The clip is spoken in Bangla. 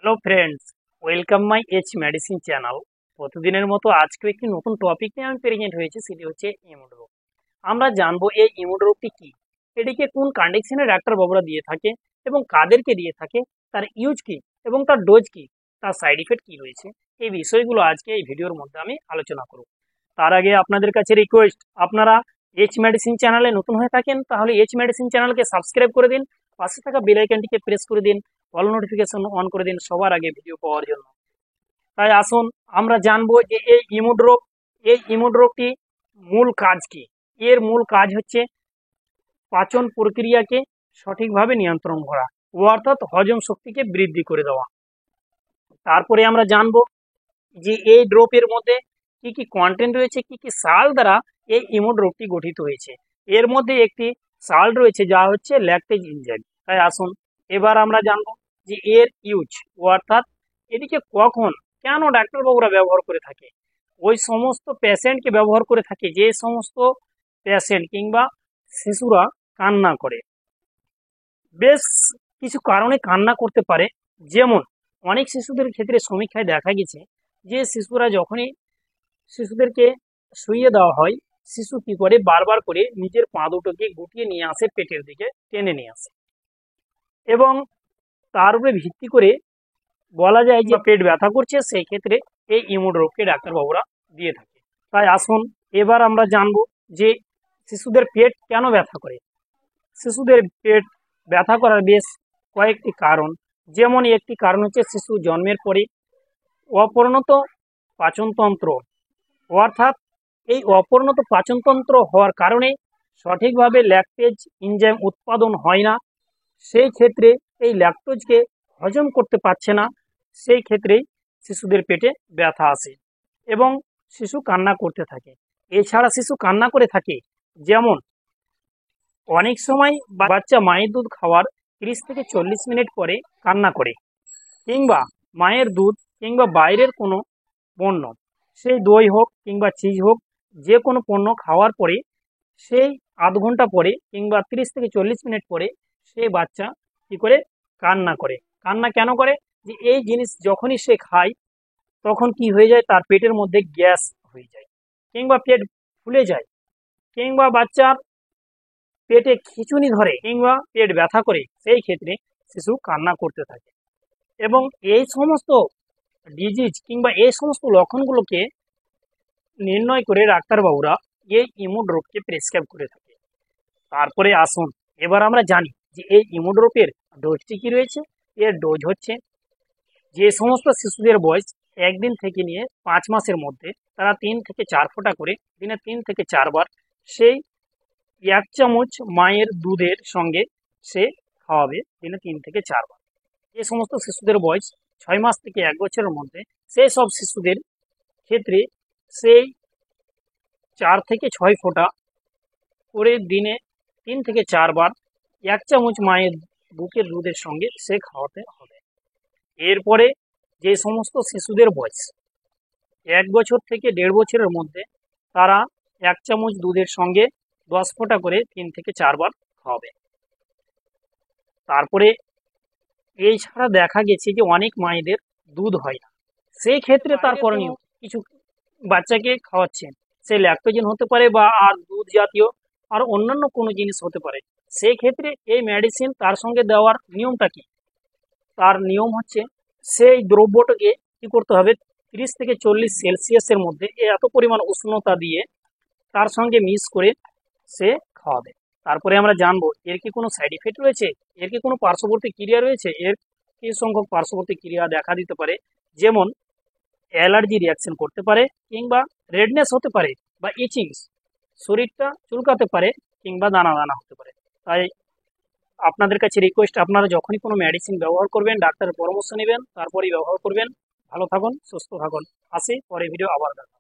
Hello friends, welcome my H medicine channel. প্রতিদিনের মতো আজকে একটি নতুন টপিক নিয়ে আমি প্রেজেন্ট হয়েছি, সেটি হচ্ছে ইমিউন রোগ। আমরা জানবো এই ইমিউন রোগটি কি, এটিকে কোন কন্ডিশনে ডাক্তারবাবুরা দিয়ে থাকে এবং কাদেরকে দিয়ে থাকে, তার ইউজ কি এবং তার ডোজ কি, তার সাইড ইফেক্ট কি রয়েছে, এই বিষয়গুলো আজকে এই ভিডিওর মধ্যে আমি আলোচনা করব। তার আগে আপনাদের কাছে রিকোয়েস্ট, আপনারা এইচ মেডিসিন চ্যানেলে নতুন হয়ে থাকেন তাহলে এইচ মেডিসিন চ্যানেলকে সাবস্ক্রাইব করে দিন, পাশে থাকা বেল আইকনটিকে প্রেস করে দিন, অল নোটিফিকেশন অন করে দিন সবার আগে ভিডিও পাওয়ার জন্য। তাই আসুন আমরা জানবো যে এই ইমিউন রোগটি মূল কাজ কি। এর মূল কাজ হচ্ছে পাচন প্রক্রিয়াকে সঠিকভাবে নিয়ন্ত্রণ করা, অর্থাৎ হজম শক্তিকে বৃদ্ধি করে দেওয়া। তারপরে আমরা জানবো যে এই ড্রপের মধ্যে কি কি কন্টেন্ট রয়েছে, কি কি সাল দ্বারা এই ইমিউন রোগটি গঠিত হয়েছে। এর মধ্যে একটি সাল রয়েছে যা হচ্ছে ল্যাকটেজ এনজাইম। তাই আসুন এবার আমরা জানবো যে এর ইউজ, অর্থাৎ এটিকে কখন কেন ডাক্তারবাবুরা ব্যবহার করে থাকে। ওই সমস্ত পেশেন্টকে ব্যবহার করে থাকে যে সমস্ত পেশেন্ট কিংবা শিশুরা কান্না করে, বেশ কিছু কারণে কান্না করতে পারে। যেমন অনেক শিশুদের ক্ষেত্রে সমীক্ষায় দেখা গেছে যে শিশুরা যখনই শিশুদেরকে শুইয়ে দেওয়া হয়, শিশু কি করে বারবার করে নিজের পা দুটোকে গুটিয়ে নিয়ে আসে, পেটের দিকে টেনে নিয়ে আসে, এবং তার উপরে ভিত্তি করে বলা যায় যে পেট ব্যথা করছে, সেই ক্ষেত্রে এই ইমিউন রোগকে ডাক্তারবাবুরা দিয়ে থাকে। তাই আসুন এবার আমরা জানবো যে শিশুদের পেট কেন ব্যথা করে। শিশুদের পেট ব্যথা করার বেশ কয়েকটি কারণ। যেমন একটি কারণ হচ্ছে শিশু জন্মের পরে অপরিণত পাচনতন্ত্র, অর্থাৎ এই অপরিণত পাচনতন্ত্র হওয়ার কারণে সঠিকভাবে ল্যাকটেজ এনজাইম উৎপাদন হয় না। সেই ক্ষেত্রে এই ল্যাকটোজকে হজম করতে পারছে না, সেই ক্ষেত্রেই শিশুদের পেটে ব্যথা আসে এবং শিশু কান্না করতে থাকে। এছাড়া শিশু কান্না করে থাকে যেমন অনেক সময় বাচ্চা মায়ের দুধ খাওয়ার 30 থেকে 40 মিনিট পরে কান্না করে, কিংবা মায়ের দুধ কিংবা বাইরের কোনো পণ্য, সেই দই হোক কিংবা চিজ হোক, যে কোনো পণ্য খাওয়ার পরে সেই আধ ঘন্টা পরে কিংবা 30 থেকে 40 মিনিট পরে সেই বাচ্চা কি করে কান্না করে। কান্না কেন করে? যে এই জিনিস যখনই সে খায় তখন কি হয়ে যায়, তার পেটের মধ্যে গ্যাস হয়ে যায় কিংবা পেট ফুলে যায়, কিংবা বাচ্চার পেটে খিঁচুনি ধরে কিংবা পেট ব্যথা করে, সেই ক্ষেত্রে শিশু কান্না করতে থাকে। এবং এই সমস্ত ডিজিজ কিংবা এই সমস্ত লক্ষণগুলোকে নির্ণয় করে ডাক্তারবাবুরা এই ইমিউন রোগকে প্রেসক্রাইব করে থাকে। তারপরে আসুন এবার আমরা জানি যে এই ইমিউন রোগের ডোজটি কি রয়েছে। এর ডোজ হচ্ছে যে সমস্ত শিশুদের বয়স 1 দিন থেকে নিয়ে 5 মাসের মধ্যে, তারা 3 থেকে 4 ফোঁটা করে দিনে 3 থেকে 4 বার সেই 1 চামচ মায়ের দুধের সঙ্গে সে খাওয়াবে দিনে 3 থেকে 4 বার। যে সমস্ত শিশুদের বয়স 6 মাস থেকে 1 বছরের মধ্যে, সেই সব শিশুদের ক্ষেত্রে সেই 4 থেকে 6 ফোঁটা করে দিনে 3 থেকে 4 বার 1 চামচ মায়ের বুকের দুধের সঙ্গে সে খাওয়াতে হবে। এরপরে যে সমস্ত শিশুদের বয়স 1 বছর থেকে 1.5 বছরের মধ্যে, তারা 1 চামচ দুধের সঙ্গে 10 ফোঁটা করে 3 থেকে 4 বার খাওয়াবে। তারপরে এই ছাড়া দেখা গেছে যে অনেক মায়েদের দুধ হয় না, সেই ক্ষেত্রে তার করণীয় কিছু বাচ্চাকে খাওয়াচ্ছেন, সে ল্যাকটোজেন হতে পারে বা আর দুধ জাতীয় আর অন্যান্য কোনো জিনিস হতে পারে। সেই ক্ষেত্রে এই মেডিসিন তার সঙ্গে দেওয়ার নিয়মটা কি? তার নিয়ম হচ্ছে সেই দ্রব্যটাকে কি করতে হবে, 30 থেকে 40 সেলসিয়াসের মধ্যে এত পরিমাণ উষ্ণতা দিয়ে তার সঙ্গে মিক্স করে সে খাওয়াবে। তারপরে আমরা জানবো এর কি কোনো সাইড ইফেক্ট রয়েছে, এর কি কোনো পার্শ্ববর্তী ক্রিয়া রয়েছে। এর কি সংখ্যক পার্শ্ববর্তী ক্রিয়া দেখা দিতে পারে, যেমন অ্যালার্জি রিয়াকশন করতে পারে, কিংবা রেডনেস হতে পারে, বা ইচিং, শরীরটা চুলকাতে পারে, কিংবা দানা দানা হতে পারে। তাই আপনাদের কাছে রিকোয়েস্ট, আপনারা যখনই কোনো মেডিসিন ব্যবহার করবেন ডাক্তারের পরামর্শ নেবেন, তারপরেই ব্যবহার করবেন। ভালো থাকুন, সুস্থ থাকুন। আসি পরে ভিডিও আবার দেখা।